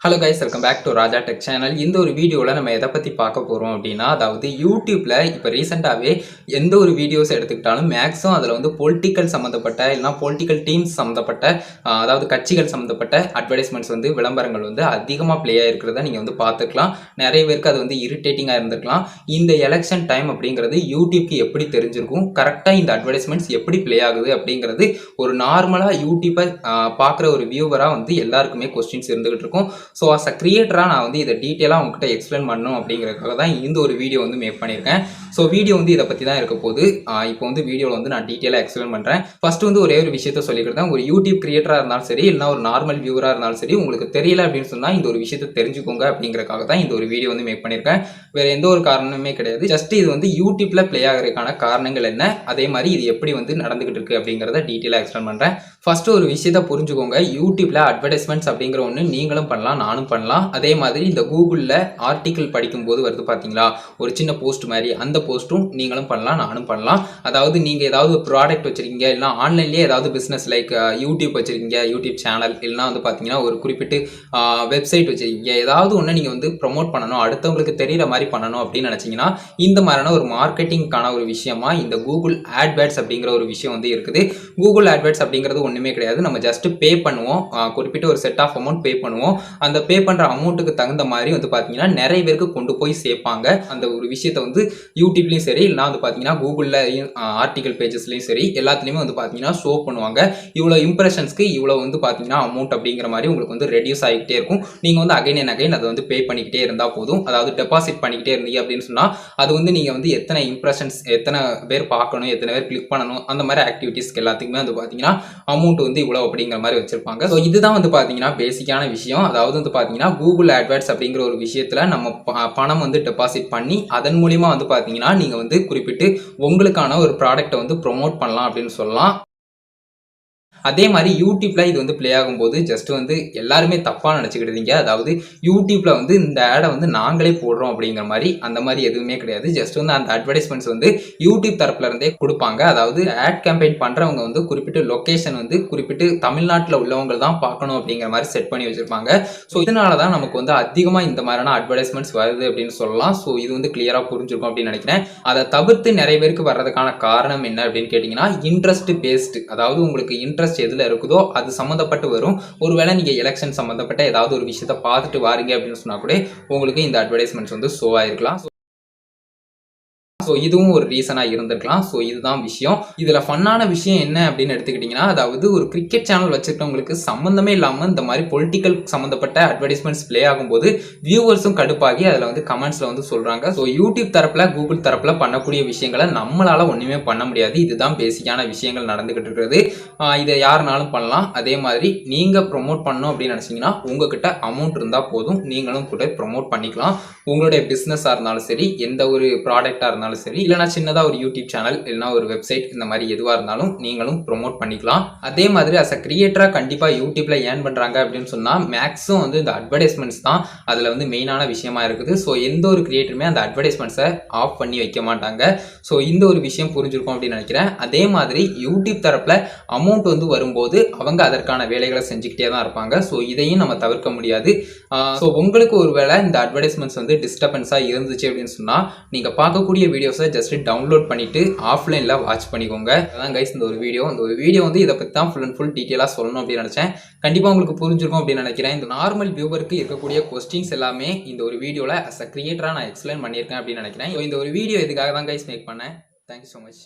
Hello guys, welcome back to Raja tech channel. இந்த ஒரு வீடியோவில் நம்ம எதை பற்றி பார்க்க போகிறோம் அப்படின்னா, அதாவது யூடியூப்பில் இப்போ ரீசெண்டாகவே எந்த ஒரு வீடியோஸ் எடுத்துக்கிட்டாலும் மேக்ஸிமம் அதில் வந்து பொலிட்டிக்கல் சம்மந்தப்பட்ட இல்லைனா பொலிட்டிக்கல் டீம்ஸ் சம்மந்தப்பட்ட அதாவது கட்சிகள் சம்மந்தப்பட்ட அட்வர்டைஸ்மெண்ட்ஸ் வந்து விளம்பரங்கள் வந்து அதிகமாக ப்ளே ஆகிருக்கிறத நீங்கள் வந்து பார்த்துக்கலாம். நிறைய பேருக்கு அது வந்து இரிட்டேட்டிங்காக இருந்திருக்கலாம். இந்த எலெக்ஷன் டைம் அப்படிங்கிறது யூடியூப்க்கு எப்படி தெரிஞ்சிருக்கும், கரெக்டாக இந்த அட்வர்டைஸ்மெண்ட்ஸ் எப்படி ப்ளே ஆகுது அப்படிங்கிறது ஒரு நார்மலாக யூடியூப்பை பார்க்குற ஒரு வியூவராக வந்து எல்லாருக்குமே கொஸ்டின்ஸ் இருந்துகிட்டு இருக்கும். ஸோ அஸ் அ கிரியேட்டராக நான் வந்து இதை டீட்டெயிலாக உங்ககிட்ட எக்ஸ்பிளைன் பண்ணணும் அப்படிங்கிறதுக்காக தான் இந்த ஒரு வீடியோ வந்து மேக் பண்ணியிருக்கேன். ஸோ வீடியோ வந்து இதை பற்றி தான் இருக்க போது. இப்போ வந்து வீடியோவில் வந்து நான் டீட்டெயிலாக எக்ஸ்பிளைன் பண்ணுறேன். ஃபர்ஸ்ட் வந்து ஒரே ஒரு விஷயத்த சொல்லிக்கிறேன். ஒரு யூடியூப் கிரியேட்டராக இருந்தாலும் சரி, இல்லைனா ஒரு நார்மல் வியூவராக இருந்தாலும் சரி, உங்களுக்கு தெரியல அப்படின்னு சொன்னால் இந்த ஒரு விஷயத்தை தெரிஞ்சுக்கோங்க அப்படிங்கிறதுக்காக தான் இந்த ஒரு வீடியோ வந்து மேக் பண்ணியிருக்கேன். வேறு எந்த ஒரு காரணமே கிடையாது. ஜஸ்ட் இது வந்து யூடியூப்ல ப்ளே ஆகிறதுக்கான காரணங்கள் என்ன, அதே மாதிரி இது எப்படி வந்து நடந்துகிட்டு இருக்கு அப்படிங்கிறத டீட்டெயிலாக எக்ஸ்பிளைன் பண்ணுறேன். ஃபர்ஸ்ட் ஒரு விஷயத்தை புரிஞ்சுக்கோங்க. யூடியூப்ல அட்வர்டைஸ்மெண்ட்ஸ் அப்படிங்கிற ஒன்று நீங்களும் பண்ணலாம், நானும் பண்ணலாம். அதே மாதிரி இந்த கூகுளில் ஆர்டிக்கிள் படிக்கும்போது வருது பார்த்தீங்களா, ஒரு சின்ன போஸ்ட் மாதிரி, அந்த போஸ்ட்டும் நீங்களும் பண்ணலாம், நானும் பண்ணலாம். அதாவது நீங்கள் ஏதாவது ப்ராடக்ட் வச்சிருக்கீங்க, இல்லைனா ஆன்லைன்லேயே ஏதாவது பிஸ்னஸ் லைக் யூடியூப் வச்சிருக்கீங்க, யூடியூப் சேனல், இல்லைனா வந்து பார்த்தீங்கன்னா ஒரு குறிப்பிட்டு வெப்சைட் வச்சிருக்கீங்க, ஏதாவது ஒன்று நீங்கள் வந்து ப்ரொமோட் பண்ணணும், அடுத்தவங்களுக்கு தெரிகிற மாதிரி பண்ணணும் அப்படின்னு நினச்சிங்கன்னா இந்த மாதிரியான ஒரு மார்க்கெட்டிங்கான ஒரு விஷயமா இந்த கூகுள் ஆட்வேர்ட்ஸ் அப்படிங்கிற ஒரு விஷயம் வந்து இருக்குது. கூகுள் ஆட்வேர்ட்ஸ் அப்படிங்கிறது ஒன்றுமே கிடையாது. நம்ம ஜஸ்ட் பே பண்ணுவோம், குறிப்பிட்ட ஒரு செட் ஆஃப் அமௌண்ட் பே பண்ணுவோம். அந்த பே பண்ணுற அமௌண்ட்டுக்கு தகுந்த மாதிரி வந்து பார்த்தீங்கன்னா நிறைய பேருக்கு கொண்டு போய் சேர்ப்பாங்க. அந்த ஒரு விஷயத்தை வந்து யூடியூப்லையும் சரி, இல்லைனா வந்து பார்த்தீங்கன்னா கூகுளில் ஆர்டிகல் பேஜஸ்லையும் சரி, எல்லாத்துலேயுமே வந்து பார்த்தீங்கன்னா ஷோ பண்ணுவாங்க. இவ்வளோ இம்ப்ரெஷன்ஸ்க்கு இவ்வளோ வந்து பார்த்தீங்கன்னா அமௌண்ட் அப்படிங்கிற மாதிரி உங்களுக்கு வந்து ரெடியூஸ் ஆகிக்கிட்டே இருக்கும். நீங்கள் வந்து அகைன் அண்ட் அகைன் அதை வந்து பே பண்ணிக்கிட்டே இருந்தால் போதும். அதாவது டெபாசிட் பண்ணிக்கிட்டே இருந்தீங்க அப்படின்னு சொன்னால் அது வந்து நீங்கள் வந்து எத்தனை இம்ப்ரெஷன்ஸ், எத்தனை பேர் பார்க்கணும், எத்தனை பேர் கிளிக் பண்ணணும், அந்த மாதிரி ஆக்டிவிட்டீஸ்க்கு எல்லாத்துக்குமே வந்து பார்த்தீங்கன்னா அமௌண்ட் வந்து இவ்வளோ அப்படிங்கிற மாதிரி வச்சிருப்பாங்க. ஸோ இதுதான் வந்து பார்த்தீங்கன்னா பேசிக்கான விஷயம். அதாவது வந்து பார்த்தீங்கன்னா கூகுள் ஆட்வேர்ட்ஸ் அப்படிங்கிற ஒரு விஷயத்தில் நம்ம பணம் வந்து டெபாசிட் பண்ணி அதன் மூலியமாக வந்து பார்த்தீங்கன்னா நீங்கள் வந்து குறிப்பிட்டு உங்களுக்கான ஒரு ப்ராடக்ட்டை வந்து ப்ரொமோட் பண்ணலாம் அப்படின்னு சொல்லலாம். அதே மாதிரி யூடியூப்ல இது வந்து ப்ளே ஆகும்போது ஜஸ்ட் வந்து எல்லாருமே தப்பாக நினச்சிக்கிட்டீங்க. அதாவது யூடியூப்ல வந்து இந்த ஆடை வந்து நாங்களே போடுறோம் அப்படிங்கிற மாதிரி அந்த மாதிரி எதுவுமே கிடையாது. ஜஸ்ட் வந்து அந்த அட்வர்டைஸ்மெண்ட்ஸ் வந்து யூடியூப் தரப்புல இருந்தே கொடுப்பாங்க. அதாவது ஆட் கேம்பெயின் பண்றவங்க வந்து குறிப்பிட்ட லொகேஷன் வந்து குறிப்பிட்டு தமிழ்நாட்டில் உள்ளவங்க தான் பார்க்கணும் அப்படிங்கிற மாதிரி செட் பண்ணி வச்சிருப்பாங்க. ஸோ இதனால தான் நமக்கு வந்து அதிகமாக இந்த மாதிரியான அட்வர்டைஸ்மெண்ட்ஸ் வருது அப்படின்னு சொல்லலாம். ஸோ இது வந்து கிளியரா புரிஞ்சிருக்கும் அப்படின்னு நினைக்கிறேன். அதை தவிர்த்து நிறைய பேருக்கு வர்றதுக்கான காரணம் என்ன அப்படின்னு கேட்டீங்கன்னா இன்ட்ரெஸ்ட் பேஸ்டு. அதாவது உங்களுக்கு இன்ட்ரெஸ்ட் எதுல இருக்குதோ அது சம்பந்தப்பட்டு வரும். ஒருவேளை நீங்க எலெக்ஷன் சம்பந்தப்பட்ட ஏதாவது ஒரு விஷயத்தை பார்த்துட்டு வாரீங்க அப்படின்னு சொன்னா கூட உங்களுக்கு இந்த அட்வர்டைஸ்மெண்ட்ஸ் வந்து ஷோ ஆயிருக்கலாம். ஸோ இதுவும் ஒரு ரீசனாக இருந்திருக்கலாம். ஸோ இதுதான் விஷயம். இதில் ஃபன்னான விஷயம் என்ன அப்படின்னு எடுத்துக்கிட்டிங்கன்னா, அதாவது ஒரு கிரிக்கெட் சேனல் வச்சுருக்கவங்களுக்கு சம்மந்தமே இல்லாமல் இந்த மாதிரி பொலிட்டிக்கல் சம்மந்தப்பட்ட அட்வர்டைஸ்மெண்ட்ஸ் ப்ளே ஆகும்போது வியூவர்ஸும் கடுப்பாகி அதில் வந்து கமெண்ட்ஸில் வந்து சொல்கிறாங்க. ஸோ யூடியூப் தரப்பில் கூகுள் தரப்பில் பண்ணக்கூடிய விஷயங்களை நம்மளால் ஒன்றுமே பண்ண முடியாது. இதுதான் பேசிக்கான விஷயங்கள் நடந்துகிட்டு இருக்கிறது. இதை யாருனாலும் பண்ணலாம். அதே மாதிரி நீங்கள் ப்ரொமோட் பண்ணணும் அப்படின்னு நினச்சிங்கன்னா உங்ககிட்ட அமௌண்ட் இருந்தால் போதும், நீங்களும் கூட ப்ரொமோட் பண்ணிக்கலாம். உங்களுடைய பிஸ்னஸாக இருந்தாலும் சரி, எந்த ஒரு ப்ராடக்டாக இருந்தாலும் சரி, இல்லைனா சின்னதா ஒரு யூடியூப் சேனல், இல்லைனா ஒரு வெப்சைட், இந்த மாதிரி எதுவாக இருந்தாலும் நீங்களும் ப்ரொமோட் பண்ணிக்கலாம். அதே மாதிரி அஸ் அ கிரியேட்டரா கண்டிப்பாக யூடியூப்ல ஏர்ன் பண்றாங்க அப்படின்னு சொன்னா மேக்ஸிமம் வந்து இந்த அட்வர்டைஸ்மெண்ட்ஸ் தான் அதுல வந்து மெயினான விஷயமா இருக்குது. ஸோ எந்த ஒரு கிரியேட்டருமே அந்த அட்வர்டைஸ்மெண்ட்ஸை ஆஃப் பண்ணி வைக்க மாட்டாங்க. ஸோ இந்த ஒரு விஷயம் புரிஞ்சிருக்கும் அப்படின்னு நினைக்கிறேன். அதே மாதிரி யூடியூப் தரப்புல அமௌண்ட் வந்து வரும்போது அவங்க அதற்கான வேலைகளை செஞ்சுக்கிட்டே தான் இருப்பாங்க. ஸோ இதையும் நம்ம தவிர்க்க முடியாது. ஸோ உங்களுக்கு ஒருவேளை இந்த அட்வர்டைஸ்மெண்ட்ஸ் வந்து டிஸ்டர்பன்ஸா இருந்துச்சு அப்படின்னு சொன்னா நீங்க பார்க்கக்கூடிய வீடியோஸை ஜஸ்ட் டவுன்லோட் பண்ணிட்டு ஆஃப்லைன்ல வாட்ச் பண்ணிக்கோங்க. அதான் கைஸ் இந்த ஒரு வீடியோ வந்து இதை பற்றி தான் ஃபுல் அண்ட் ஃபுல் டீட்டெயிலாக சொல்லணும் அப்படின்னு நினச்சேன். கண்டிப்பாக உங்களுக்கு புரிஞ்சிருக்கும் அப்படின்னு நினைக்கிறேன். இந்த நார்மல் வியூவருக்கு இருக்கக்கூடிய கொஸ்டின்ஸ் எல்லாமே இந்த ஒரு வீடியோவில் அஸ் அ கிரியேட்டராக நான் எக்ஸ்பிளைன் பண்ணியிருக்கேன் அப்படின்னு நினைக்கிறேன். இந்த ஒரு வீடியோ இதுக்காக தான் கைஸ் மேக் பண்ணேன். Thank you so much.